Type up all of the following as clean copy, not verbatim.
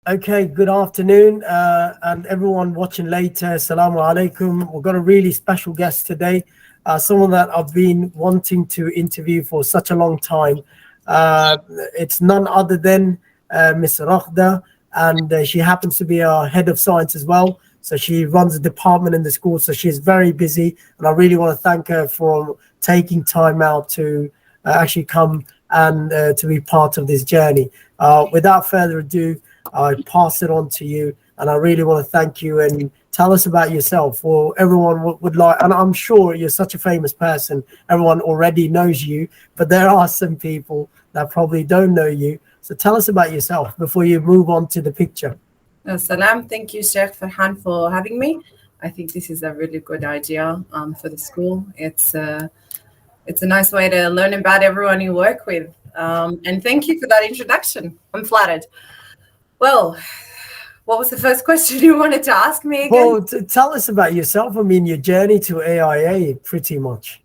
Okay, good afternoon, and everyone watching later. Assalamu alaikum. We've got a really special guest today, someone that I've been wanting to interview for such a long time. Uh, it's none other than Miss Raghda, and she happens to be our head of science as well. So she runs a department in the school, so she's very busy, and I really want to thank her for taking time out to actually come and to be part of this journey. Without further ado, I pass it on to you, and I really want to thank you and tell us about yourself. Well, everyone would like, and I'm sure you're such a famous person, everyone already knows you, but there are some people that probably don't know you. So tell us about yourself before you move on to the picture. Salam. Thank you, Sheikh Farhan, for having me. I think this is a really good idea for the school. It's a nice way to learn about everyone you work with. And thank you for that introduction. I'm flattered. Well, what was the first question you wanted to ask me again? Well, tell us about yourself. I mean, your journey to AIA, pretty much.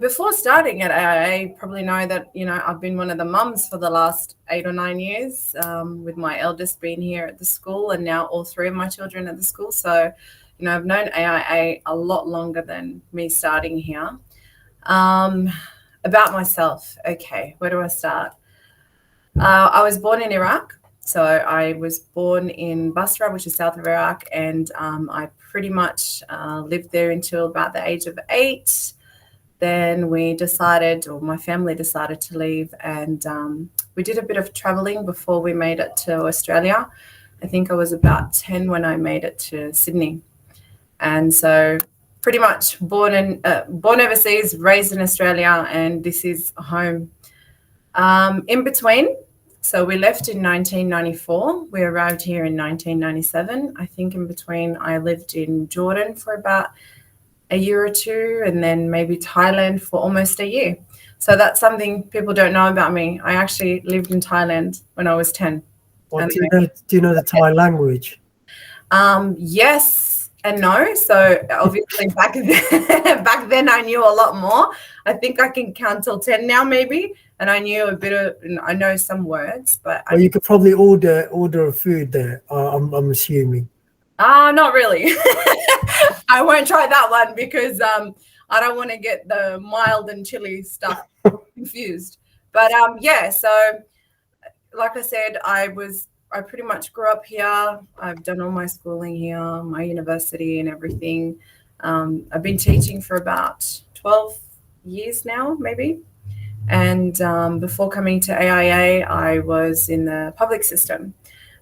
Before starting at AIA, you probably know that, I've been one of the mums for the last 8 or 9 years, with my eldest being here at the school and now all three of my children at the school. So, I've known AIA a lot longer than me starting here. About myself. Okay, where do I start? I was born in Iraq. So I was born in Basra, which is south of Iraq, and I pretty much lived there until about the age of 8. Then we decided, or my family decided to leave, and we did a bit of traveling before we made it to Australia. I think I was about 10 when I made it to Sydney. And so pretty much born overseas, raised in Australia, and this is home. In between, so we left in 1994. We arrived here in 1997. I think in between I lived in Jordan for about a year or two, and then maybe Thailand for almost a year. So that's something people don't know about me. I actually lived in Thailand when I was 10. Well, do you know the Thai language? Yes and no. So obviously back then I knew a lot more. I think I can count till 10 now maybe, and I know some words, but Well, you could probably order a food there. I'm assuming. Not really. I won't try that one because I don't want to get the mild and chili stuff confused. But yeah, so like I said, I pretty much grew up here. I've done all my schooling here, my university and everything. I've been teaching for about 12 years now, maybe. And before coming to AIA, I was in the public system.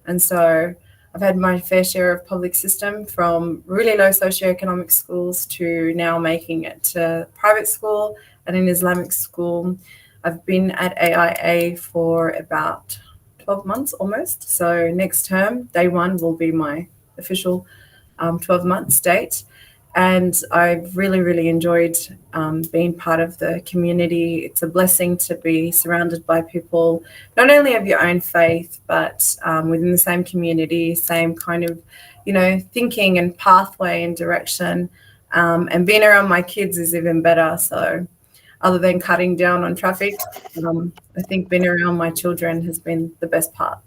And so I've had my fair share of public system, from really low socioeconomic schools to now making it to private school and an Islamic school. I've been at AIA for about 12 months almost. So next term, day 1 will be my official 12 months date. And I've really, really enjoyed being part of the community. It's a blessing to be surrounded by people, not only of your own faith, but within the same community, same kind of, thinking and pathway and direction. And being around my kids is even better. So other than cutting down on traffic, I think being around my children has been the best part.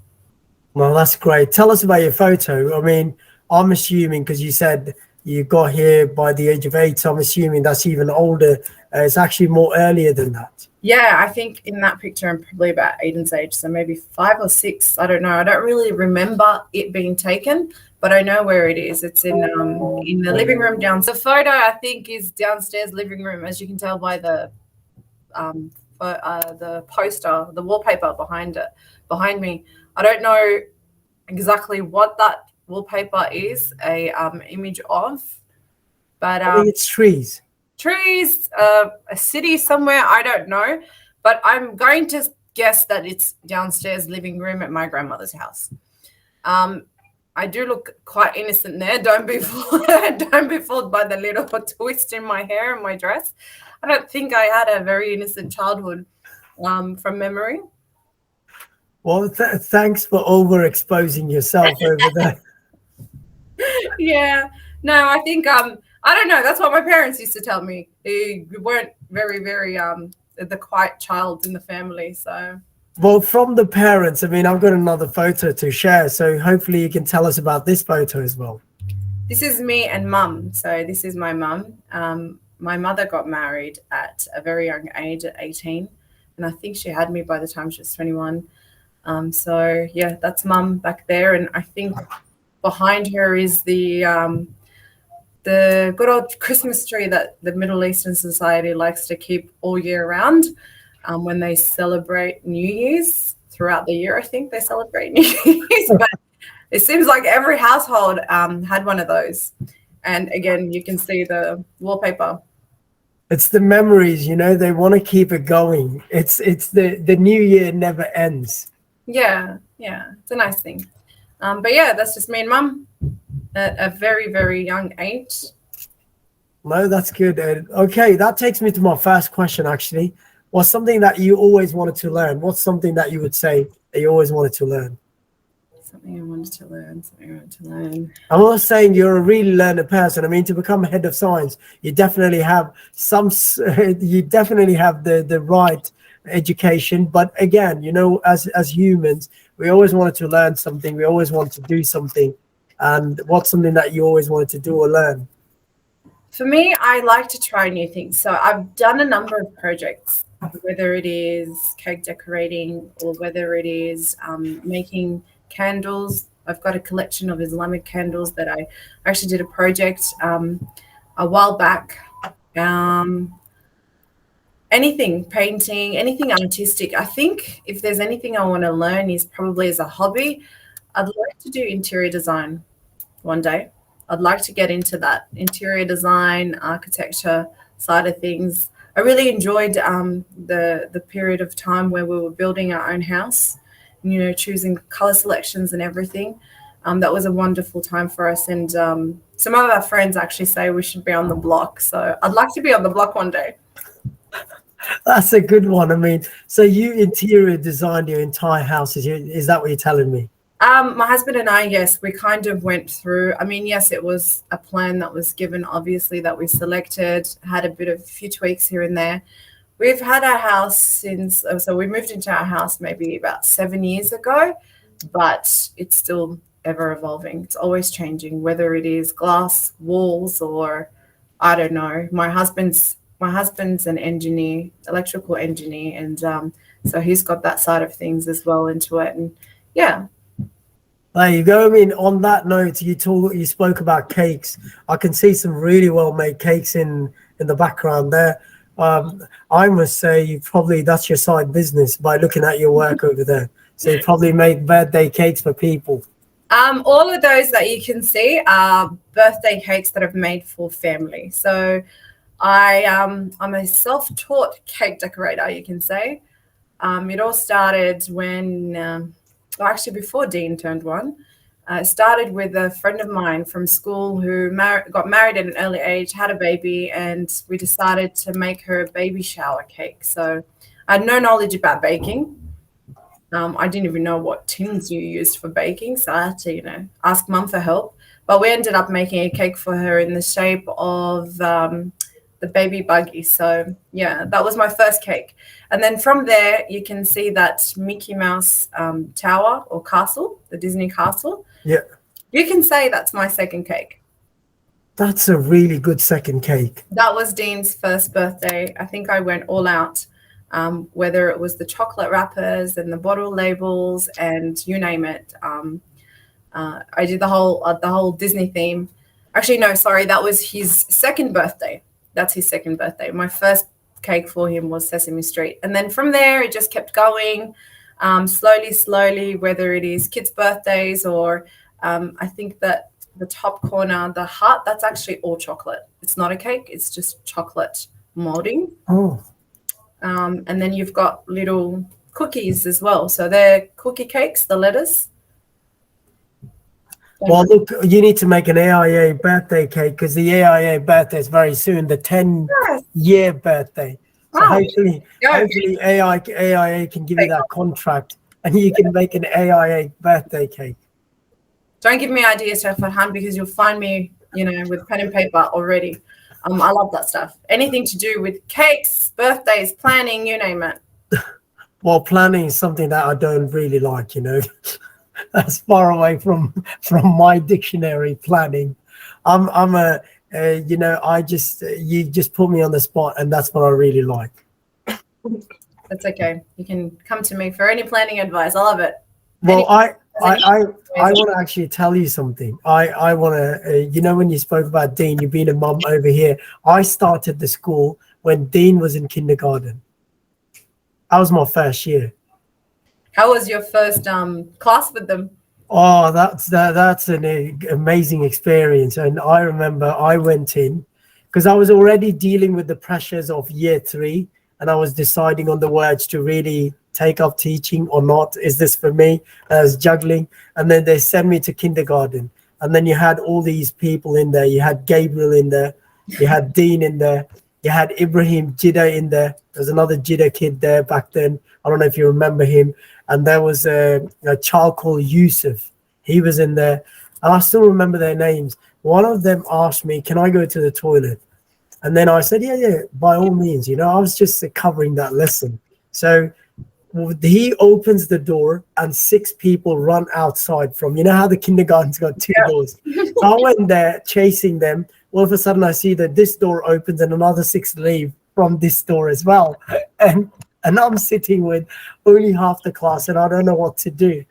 Well, that's great. Tell us about your photo. I mean, I'm assuming, because you said you got here by the age of 8, I'm assuming that's even older. It's actually more earlier than that. Yeah, I think in that picture I'm probably about Aiden's age, so maybe 5 or 6. I don't know. I don't really remember it being taken, but I know where it is. It's in the living room downstairs. The photo, I think, is downstairs living room, as you can tell by the poster, the wallpaper behind me. I don't know exactly what that wallpaper is a image of, but I think it's trees, a city somewhere, I don't know, but I'm going to guess that it's downstairs living room at my grandmother's house. I do look quite innocent there. Don't be fooled by the little twist in my hair and my dress. I don't think I had a very innocent childhood from memory. Well, thanks for overexposing yourself over there. Yeah, no, I think I don't know. That's what my parents used to tell me. We weren't very, very the quiet child in the family. So Well, from the parents, I mean, I've got another photo to share, so hopefully you can tell us about this photo as well. This is me and mum. So this is my mum. My mother got married at a very young age, at 18, and I think she had me by the time she was 21. So yeah, that's mum back there, and I think behind her is the good old Christmas tree that the Middle Eastern society likes to keep all year round. When they celebrate New Year's throughout the year, I think they celebrate New Year's, but it seems like every household had one of those. And again, you can see the wallpaper. It's the memories, they want to keep it going. It's the new year never ends. Yeah, it's a nice thing. But yeah, that's just me and mum at a very, very young age. No, that's good. Okay, that takes me to my first question, actually. What's something that you always wanted to learn? What's something that you would say that you always wanted to learn? Something I wanted to learn. I'm not saying you're a really learner person. I mean, to become a head of science, you definitely have the right education. But again, as humans, we always wanted to learn something. We always want to do something. And what's something that you always wanted to do or learn? For me, I like to try new things. So I've done a number of projects, whether it is cake decorating or whether it is making candles. I've got a collection of Islamic candles that I actually did a project a while back. Anything, painting, anything artistic. I think if there's anything I want to learn is probably as a hobby, I'd like to do interior design one day. I'd like to get into that interior design, architecture side of things. I really enjoyed the period of time where we were building our own house, choosing color selections and everything. That was a wonderful time for us. And some of our friends actually say we should be on the block. So I'd like to be on the block one day. That's a good one. I mean, so you interior designed your entire house. Is that what you're telling me? My husband and I, yes, we kind of went through. I mean, yes, it was a plan that was given, obviously, that we selected, had a few tweaks here and there. We've had our house since, so we moved into our house maybe about 7 years ago, but it's still ever evolving. It's always changing, whether it is glass walls or, I don't know. My husband's an engineer, electrical engineer, and so he's got that side of things as well into it. And yeah. There you go. I mean, on that note, you spoke about cakes. I can see some really well made cakes in the background there. I must say, that's your side business by looking at your work over there. So you probably make birthday cakes for people. All of those that you can see are birthday cakes that I've made for family. So I'm a self-taught cake decorator, you can say. It all started when. Actually, before Dean turned one, it started with a friend of mine from school who got married at an early age, had a baby, and we decided to make her a baby shower cake. So I had no knowledge about baking. I didn't even know what tins you used for baking, so I had to, ask mum for help. But we ended up making a cake for her in the shape of the baby buggy. So yeah, that was my first cake. And then from there, you can see that Mickey Mouse tower or castle, the Disney castle. Yeah. You can say that's my second cake. That's a really good second cake. That was Dean's first birthday. I think I went all out, whether it was the chocolate wrappers and the bottle labels and you name it. I did the whole Disney theme. Actually, no, sorry, that was his second birthday. That's his second birthday. My first cake for him was Sesame Street. And then from there, it just kept going slowly, whether it is kids' birthdays or I think that the top corner, the heart, that's actually all chocolate. It's not a cake. It's just chocolate molding. Oh. And then you've got little cookies as well. So they're cookie cakes, the letters. Well, look, you need to make an AIA birthday cake because the AIA birthday is very soon, the 10-year birthday. So hopefully AIA can give you that contract and you can make an AIA birthday cake. Don't give me ideas, Farhan, because you'll find me, with pen and paper already. I love that stuff. Anything to do with cakes, birthdays, planning, you name it. Well, planning is something that I don't really like, you know. That's far away from my dictionary. Planning. I'm a you know, I just you just put me on the spot, and that's what I really like. That's okay. You can come to me for any planning advice. I love it. Any Well, I any I I ways. want to actually tell you something. I want to you know, when you spoke about Dean, you being a mum over here. I started the school when Dean was in kindergarten. That was my first year. How was your first class with them? Oh, that's an amazing experience. And I remember I went in because I was already dealing with the pressures of year three, and I was deciding on the words to really take up teaching or not. Is this for me? I was juggling, and then they sent me to kindergarten, and then you had all these people in there. You had Gabriel in there, you had Dean in there, you had Ibrahim Jida in there. There's another Jida kid there back then. I don't know if you remember him. And there was a child called Yusuf. He was in there. And I still remember their names. One of them asked me, "Can I go to the toilet?" And then I said, "Yeah, yeah, by all means." You know, I was just covering that lesson. So he opens the door and six people run outside from, you know how the kindergarten's got two doors. So I went there chasing them. All of a sudden I see that this door opens and another six leave from this door as well. And and I'm sitting with only half the class and I don't know what to do.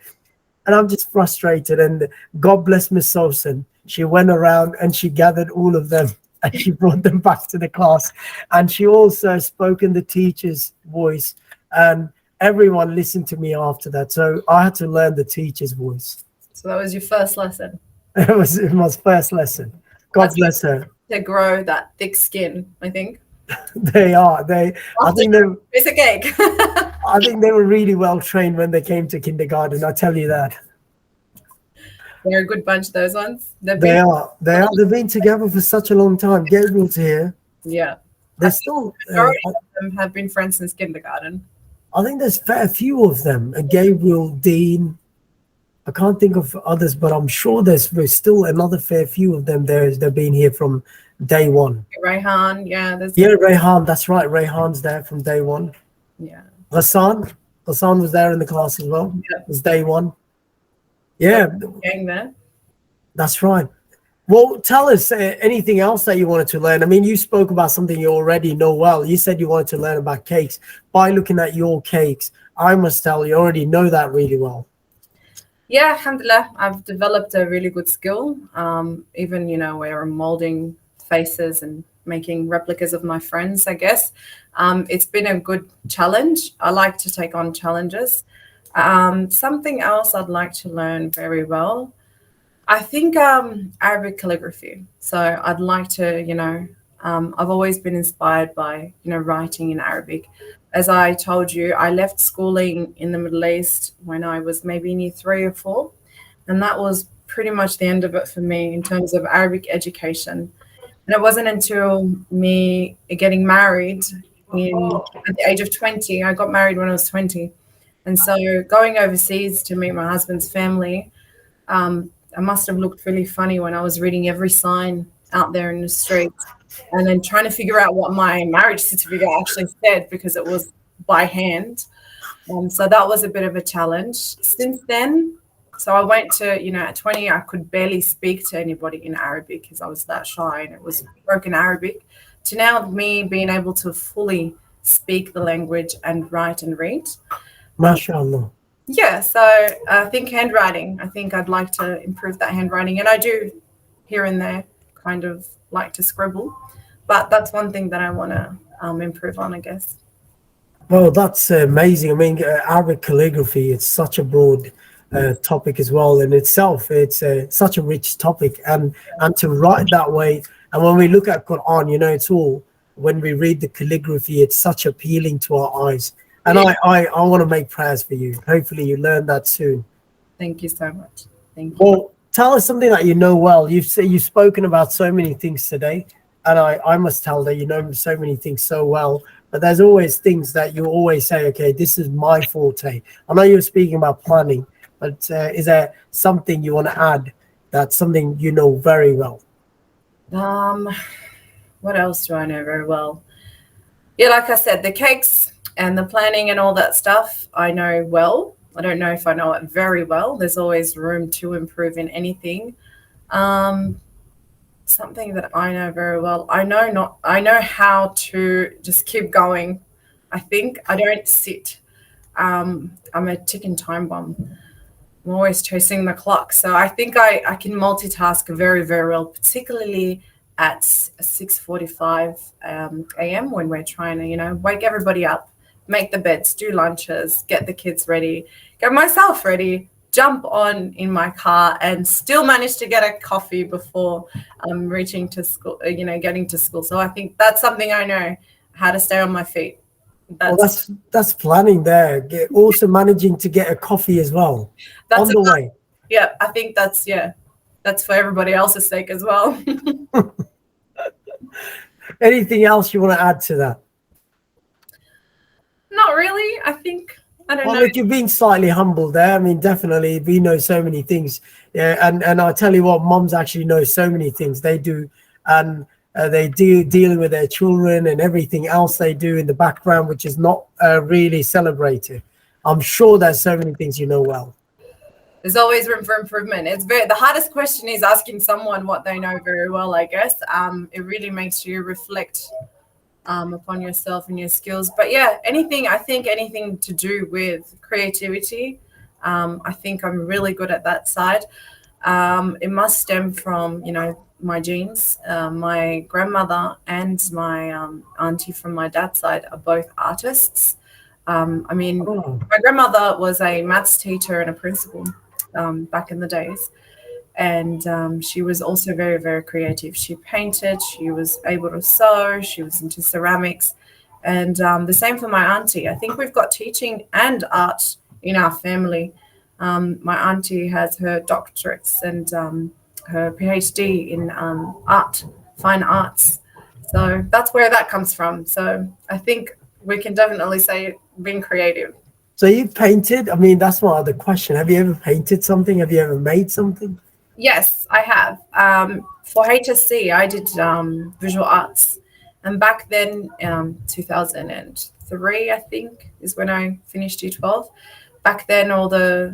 And I'm just frustrated. And God bless Miss Sosen. She went around and she gathered all of them and she brought them back to the class. And she also spoke in the teacher's voice. And everyone listened to me after that. So I had to learn the teacher's voice. So that was your first lesson. It was my first lesson. God That's bless her. to grow that thick skin, I think. They are. They. I After think they. piece of cake. I think they were really well trained when they came to kindergarten. I tell you that. They're a good bunch, those ones. They've They been, are. They are. They've been together for such a long time. Gabriel's here. yeah. I They're think still. the majority of them have been friends since kindergarten. I think there's fair few of them. Gabriel, Dean. I can't think of others, but I'm sure there's still another fair few of them. They've been here from day one. Rayhan, yeah, there's Yeah, Rayhan. That's right. Rayhan's there from day one. yeah. Hassan. Hassan was there in the class as well. Yeah. It was day one. Yeah, Gang there. that's right. Well, tell us anything else that you wanted to learn. I mean, you spoke about something you already know well. You said you wanted to learn about cakes. By looking at your cakes, I must tell you already know that really well. Yeah, alhamdulillah, I've developed a really good skill. Even, where I'm molding faces and making replicas of my friends, I guess. It's been a good challenge. I like to take on challenges. Something else I'd like to learn very well, I think Arabic calligraphy. So I'd like to, I've always been inspired by, writing in Arabic. As I told you, I left schooling in the Middle East when I was maybe in year 3 or 4. And that was pretty much the end of it for me in terms of Arabic education. And it wasn't until me getting married at the age of 20. I got married when I was 20. And so going overseas to meet my husband's family, I must have looked really funny when I was reading every sign out there in the streets and then trying to figure out what my marriage certificate actually said because it was by hand. So that was a bit of a challenge. Since then, so I went to, at 20, I could barely speak to anybody in Arabic because I was that shy and it was broken Arabic, to now me being able to fully speak the language and write and read. MashaAllah. Yeah, so I think handwriting, I think I'd like to improve that handwriting. And I do here and there kind of like to scribble. But that's one thing that I want to improve on, I guess. Well, that's amazing. I mean, Arabic calligraphy, it's such a broad topic as well in itself. It's such a rich topic. And to write that way, and when we look at Quran, it's all, when we read the calligraphy, it's such appealing to our eyes. And I want to make prayers for you. Hopefully you learn that soon. Thank you so much. Thank you. Well, tell us something that you know well. You've spoken about so many things today. And I must tell that you know so many things so well. But there's always things that you always say, okay, this is my forte. I know you're speaking about planning, but is there something you want to add that's something you know very well? What else do I know very well? Yeah, like I said, the cakes, And the planning and all that stuff, I know well. I don't know if I know it very well. There's always room to improve in anything. Um, Something that I know very well. I know how to just keep going. I think I don't sit. I'm a ticking time bomb. I'm always chasing the clock. So I think I can multitask very, very well, particularly at 6:45 a.m. when we're trying to, wake everybody up, make the beds, do lunches, get the kids ready, get myself ready, jump on in my car, and still manage to get a coffee before reaching to school, getting to school. So I think that's something I know, how to stay on my feet. Well, That's that's planning there. Also managing to get a coffee as well that's on a, the way. yeah, I think that's for everybody else's sake as well. Anything else you want to add to that? Not really. I don't Well, know. look, you're being slightly humble there. I mean, definitely, we know so many things. Yeah, and I tell you what, moms actually know so many things. They do, and they do dealing with their children and everything else they do in the background, which is not really celebrated. I'm sure there's so many things you know well. There's always room for improvement. The hardest question is asking someone what they know very well, I guess. It really makes you reflect upon yourself and your skills. But yeah, anything to do with creativity, I think I'm really good at that side. It must stem from, my genes. My grandmother and my auntie from my dad's side are both artists. I mean, Oh, my grandmother was a maths teacher and a principal back in the days. And she was also very, very creative. She painted, she was able to sew, she was into ceramics. And the same for my auntie. I think we've got teaching and art in our family. My auntie has her doctorates and her PhD in art, fine arts. So that's where that comes from. So I think we can definitely say being creative. so you've painted? I mean, that's my other question. Have you ever painted something? Have you ever made something? Yes, I have. For HSC, I did visual arts. And back then, 2003, I think, is when I finished Year 12. Back then, all the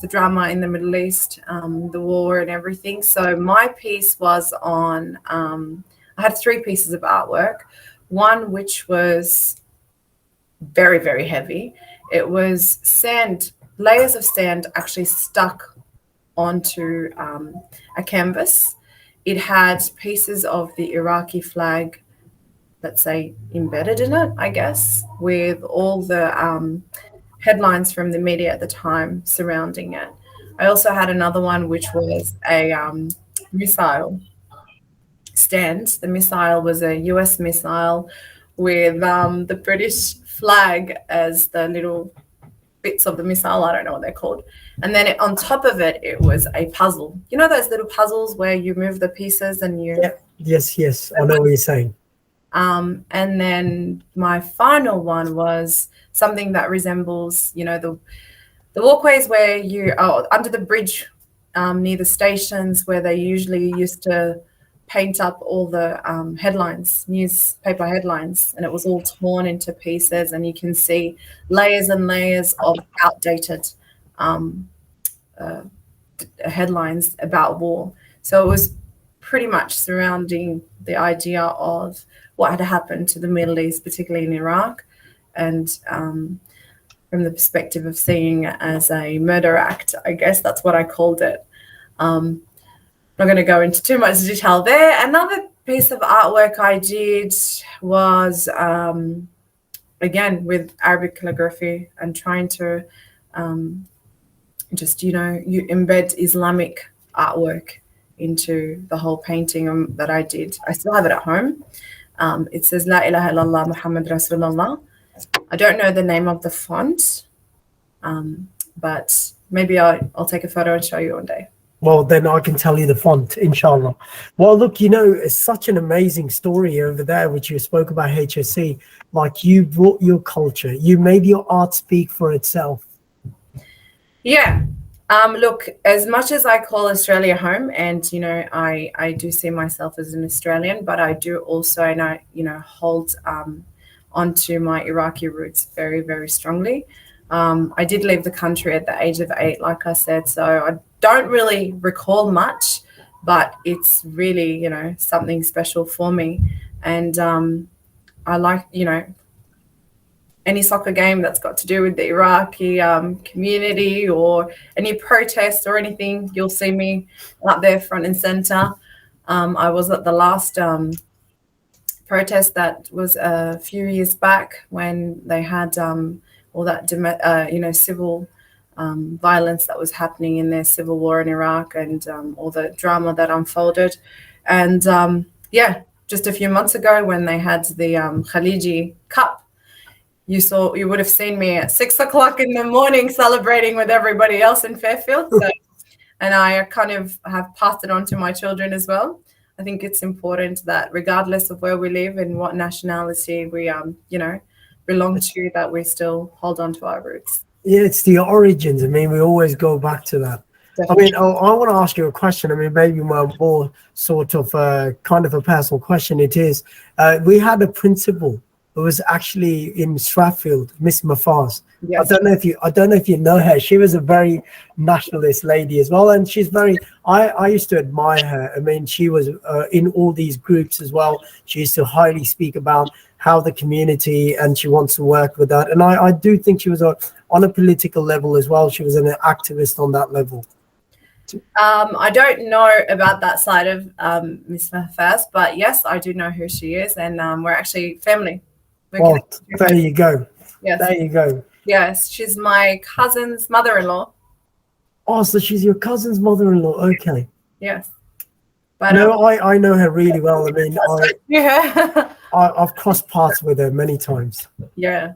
drama in the Middle East, the war and everything. So my piece was on, I had three pieces of artwork. One which was very, very heavy. It was sand, layers of sand actually stuck onto a canvas. It had pieces of the Iraqi flag, let's say, embedded in it, I guess, with all the headlines from the media at the time surrounding it. I also had another one which was a missile stand. The missile was a US missile with the British flag as the little bits of the missile. I don't know what they're called. And then on top of it, it was a puzzle. You know those little puzzles where you move the pieces and you. Yeah. Yes. I know what you're saying. And then my final one was something that resembles, the walkways where you are under the bridge near the stations where they usually used to paint up all the headlines, newspaper headlines, and it was all torn into pieces, and you can see layers and layers of outdated headlines about war. So it was pretty much surrounding the idea of what had happened to the Middle East, particularly in Iraq, and from the perspective of seeing it as a murder act. I guess that's what I called it. Not going to go into too much detail there. Another piece of artwork I did was, again, with Arabic calligraphy and trying to you embed Islamic artwork into the whole painting that I did. I still have it at home. It says La ilaha illallah Muhammad Rasulullah. I don't know the name of the font, but maybe I'll take a photo and show you one day. Well, then I can tell you the font, inshallah. Well, look, it's such an amazing story over there, which you spoke about HSC. Like, you brought your culture, you made your art speak for itself. Yeah. Look, as much as I call Australia home, and, I do see myself as an Australian, but I do also, hold onto my Iraqi roots very, very strongly. I did leave the country at the age of 8, like I said, so I don't really recall much, but it's really, something special for me. And I like, any soccer game that's got to do with the Iraqi community or any protests or anything, you'll see me up there front and center. I was at the last protest that was a few years back when they had all that, civil violence that was happening in their civil war in Iraq, and all the drama that unfolded. And just a few months ago when they had the Khaliji Cup, you would have seen me at 6 o'clock in the morning celebrating with everybody else in Fairfield. So, and I kind of have passed it on to my children as well. I think it's important that regardless of where we live and what nationality we, belong to, that we still hold on to our roots. Yeah, it's the origins. I mean, we always go back to that. Definitely. I mean, I want to ask you a question. I mean, maybe more sort of kind of a personal question. It is, we had a principal who was actually in Strathfield, Miss Mafaz. Yes. I don't know if you know her. She was a very nationalist lady as well, and she's very. I used to admire her. I mean, she was in all these groups as well. She used to highly speak about how the community, and she wants to work with that. And I do think she was on a political level as well. She was an activist on that level. I don't know about that side of Miss Mafaz, but yes, I do know who she is, and we're actually family. Well, there you go. Yes. There you go. Yes, she's my cousin's mother-in-law. Oh, so she's your cousin's mother-in-law. Okay. Yes. But no, I know her really well. I mean, yeah. I've crossed paths with her many times. Yeah.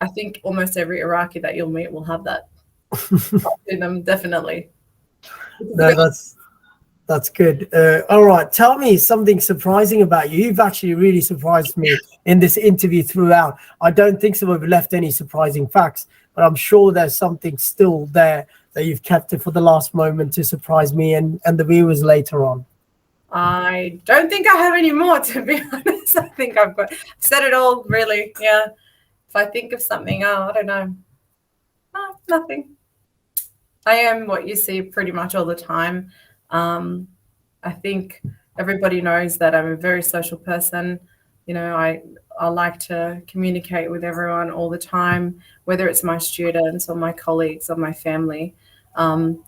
I think almost every Iraqi that you'll meet will have that. To them, definitely. No, that's good. All right. Tell me something surprising about you. You've actually really surprised me in this interview throughout. I don't think so we've left any surprising facts, but I'm sure there's something still there that you've kept it for the last moment to surprise me and the viewers later on. I don't think I have any more, to be honest. I think I've said it all, really. Yeah. If I think of something, I don't know. No, nothing. I am what you see pretty much all the time. I think everybody knows that I'm a very social person. I like to communicate with everyone all the time, whether it's my students or my colleagues or my family.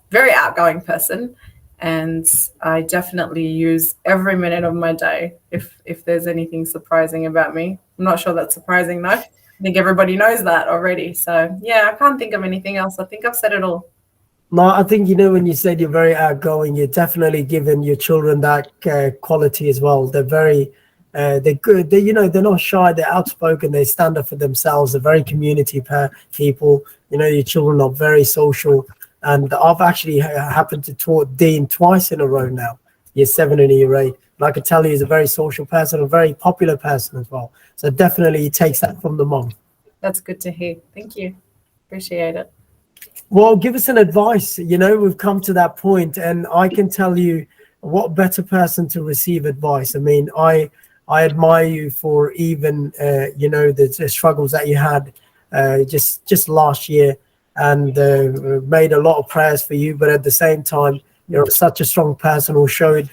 Very outgoing person, and I definitely use every minute of my day if there's anything surprising about me. I'm not sure that's surprising though. I think everybody knows that already. So yeah, I can't think of anything else. I think I've said it all. No, I think, when you said you're very outgoing, you're definitely giving your children that quality as well. They're very, they're good. They're not shy. They're outspoken. They stand up for themselves. They're very community people. Your children are very social. And I've actually happened to taught Dean twice in a row now, year 7 and year 8. And I can tell you he's a very social person, a very popular person as well. So definitely he takes that from the mom. That's good to hear. Thank you. Appreciate it. Well, give us an advice. We've come to that point, and I can tell you what better person to receive advice. I mean, I admire you for even, the struggles that you had just last year, and made a lot of prayers for you. But at the same time, you're such a strong person who showed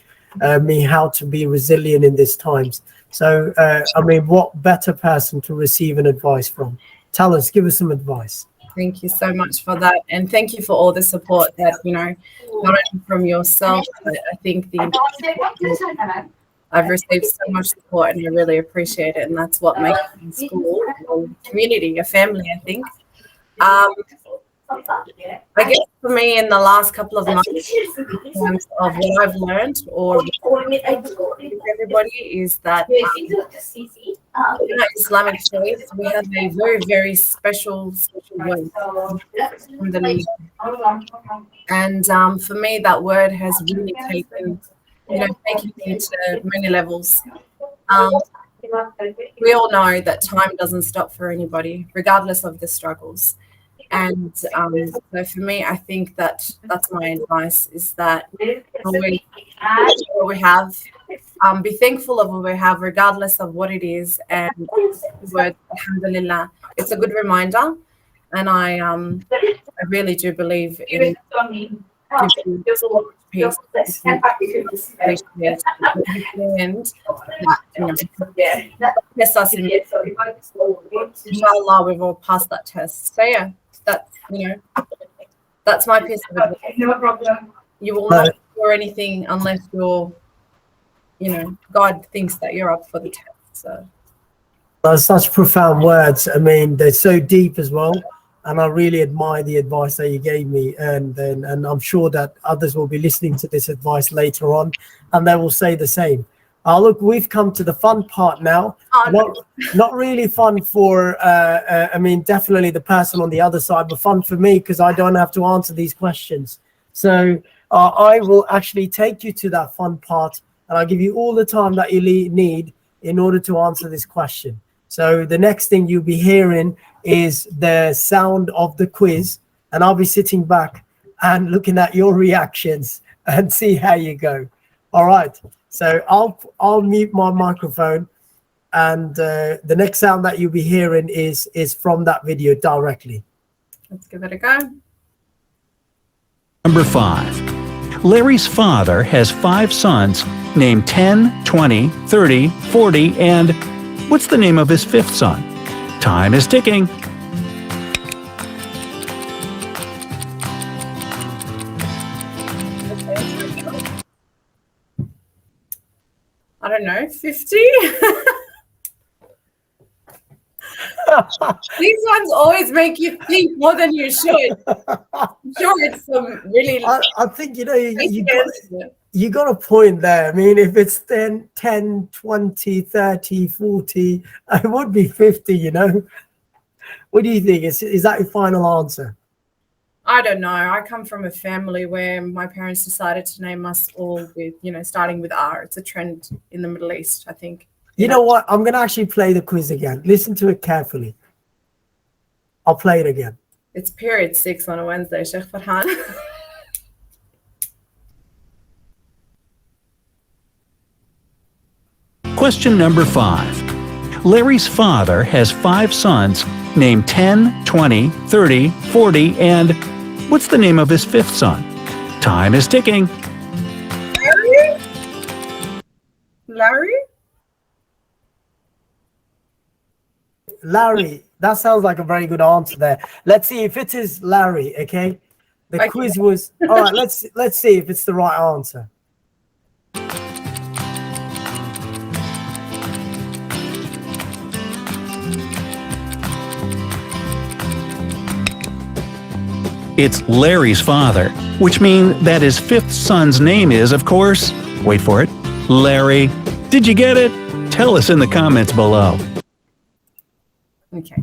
me how to be resilient in these times. So, I mean, what better person to receive an advice from? Tell us, give us some advice. Thank you so much for that. And thank you for all the support that, not only from yourself, but I think I've received so much support, and I really appreciate it. And that's what makes school a community, a family, I think. I guess for me in the last couple of months, in terms of what I've learned or everybody is that in our Islamic faith, we have a very, very special word. And for me, that word has really taken me to many levels. We all know that time doesn't stop for anybody, regardless of the struggles. And so for me, I think that that's my advice, is that always appreciate what we have, be thankful of what we have, regardless of what it is, and the word alhamdulillah. It's a good reminder, and I really do believe in gives you so much peace if you appreciate and that, test us in, inshallah, we've all passed that test. So yeah, that's that's my piece of advice. You will not score anything unless you're, God thinks that you're up for the test. So That's such profound words. I mean, they're so deep as well. And I really admire the advice that you gave me. And I'm sure that others will be listening to this advice later on, and they will say the same. Look, we've come to the fun part now. Not really fun for, I mean, definitely the person on the other side, but fun for me because I don't have to answer these questions. So I will actually take you to that fun part, and I'll give you all the time that you need in order to answer this question. So the next thing you'll be hearing is the sound of the quiz, and I'll be sitting back and looking at your reactions and see how you go. All right. So I'll mute my microphone, and the next sound that you'll be hearing is from that video directly. Let's give it a go. Number 5. Larry's father has 5 sons named 10, 20, 30, 40, and what's the name of his 5th son? Time is ticking. I don't know, 50? These ones always make you think more than you should. I'm sure it's some really... I think, you got a point there. I mean, if it's 10, 20, 30, 40, it would be 50, What do you think? Is that your final answer? I don't know. I come from a family where my parents decided to name us all with, starting with R. It's a trend in the Middle East, I think. You know what? I'm going to actually play the quiz again. Listen to it carefully. I'll play it again. It's period 6 on a Wednesday, Sheikh Farhan. Question number 5. Larry's father has 5 sons named 10, 20, 30, 40, and what's the name of his 5th son? Time is ticking. Larry? Larry. That sounds like a very good answer there. Let's see if it is Larry, okay? The quiz was... All right, let's see if it's the right answer. It's Larry's father, which means that his 5th son's name is, of course, wait for it, Larry. Did you get it? Tell us in the comments below. Okay.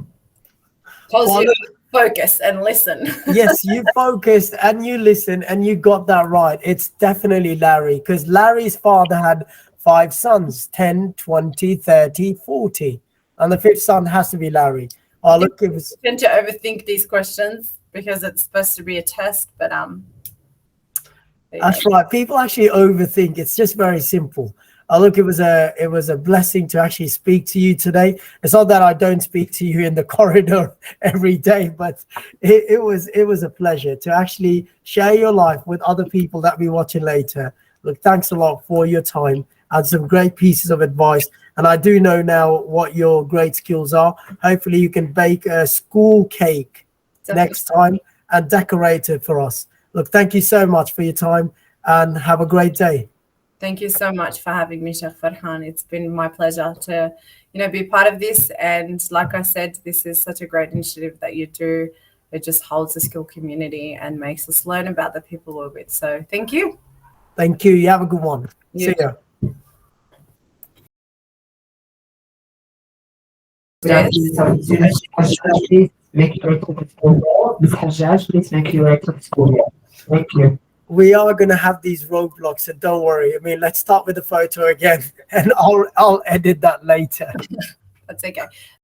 Focus and listen. Yes, you focused and you listened and you got that right. It's definitely Larry, because Larry's father had 5 sons, 10, 20, 30, 40. And the 5th son has to be Larry. Oh, look, it was... I tend to overthink these questions because it's supposed to be a test, but that's right. People actually overthink. It's just very simple. Look, it was a blessing to actually speak to you today. It's not that I don't speak to you in the corridor every day, but it was a pleasure to actually share your life with other people that be watching later. Look, thanks a lot for your time and some great pieces of advice. And I do know now what your great skills are. Hopefully you can bake a school cake next time and decorate it for us. Look, thank you so much for your time and have a great day. Thank you so much for having me, Sheikh Farhan. It's been my pleasure to, be part of this. And like I said, this is such a great initiative that you do. It just holds the skill community and makes us learn about the people we're with. So thank you. Thank you. You have a good one. See ya. Please make your way to the school. Ms. Hajjaj, please make your way to the school. Thank you. We are going to have these roadblocks, so don't worry. I mean, let's start with the photo again, and I'll edit that later. That's okay.